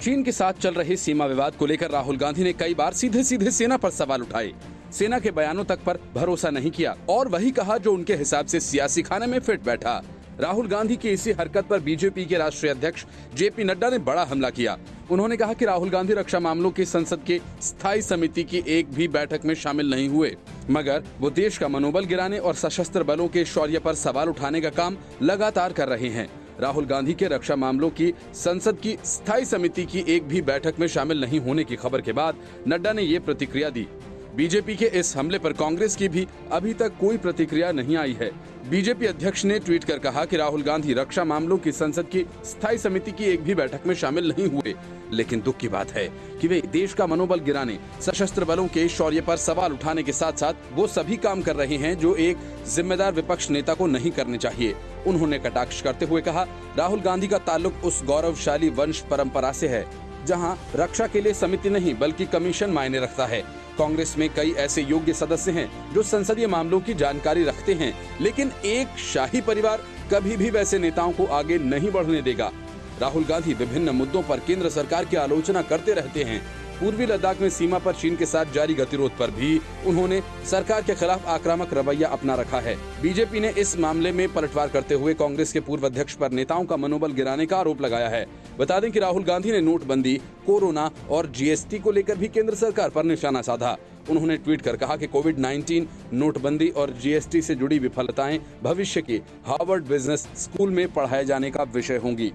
चीन के साथ चल रहे सीमा विवाद को लेकर राहुल गांधी ने कई बार सीधे सीधे सेना पर सवाल उठाए। सेना के बयानों तक पर भरोसा नहीं किया और वही कहा जो उनके हिसाब से सियासी खाने में फिट बैठा। राहुल गांधी की इसी हरकत पर बीजेपी के राष्ट्रीय अध्यक्ष जेपी नड्डा ने बड़ा हमला किया। उन्होंने कहा कि राहुल गांधी रक्षा मामलों की संसद के स्थायी समिति की एक भी बैठक में शामिल नहीं हुए, मगर वो देश का मनोबल गिराने और सशस्त्र बलों के शौर्य पर सवाल उठाने का काम लगातार कर रहे हैं। राहुल गांधी के रक्षा मामलों की संसद की स्थायी समिति की एक भी बैठक में शामिल नहीं होने की खबर के बाद नड्डा ने ये प्रतिक्रिया दी। बीजेपी के इस हमले पर कांग्रेस की भी अभी तक कोई प्रतिक्रिया नहीं आई है। बीजेपी अध्यक्ष ने ट्वीट कर कहा कि राहुल गांधी रक्षा मामलों की संसद की स्थायी समिति की एक भी बैठक में शामिल नहीं हुए, लेकिन दुख की बात है कि वे देश का मनोबल गिराने, सशस्त्र बलों के शौर्य पर सवाल उठाने के साथ साथ वो सभी काम कर रहे हैं जो एक जिम्मेदार विपक्ष नेता को नहीं करने चाहिए। उन्होंने कटाक्ष करते हुए कहा, राहुल गांधी का ताल्लुक उस गौरवशाली वंश परंपरा से है जहां रक्षा के लिए समिति नहीं बल्कि कमीशन मायने रखता है। कांग्रेस में कई ऐसे योग्य सदस्य हैं जो संसदीय मामलों की जानकारी रखते हैं, लेकिन एक शाही परिवार कभी भी वैसे नेताओं को आगे नहीं बढ़ने देगा। राहुल गांधी विभिन्न मुद्दों पर केंद्र सरकार की आलोचना करते रहते हैं। पूर्वी लद्दाख में सीमा पर चीन के साथ जारी गतिरोध पर भी उन्होंने सरकार के खिलाफ आक्रामक रवैया अपना रखा है। बीजेपी ने इस मामले में पलटवार करते हुए कांग्रेस के पूर्व अध्यक्ष पर नेताओं का मनोबल गिराने का आरोप लगाया है। बता दें कि राहुल गांधी ने नोटबंदी, कोरोना और जीएसटी को लेकर भी केंद्र सरकार पर निशाना साधा। उन्होंने ट्वीट कर कहा कि कोविड-19, नोटबंदी और जीएसटी से जुड़ी विफलताएं भविष्य के हार्वर्ड बिजनेस स्कूल में पढ़ाए जाने का विषय होंगी।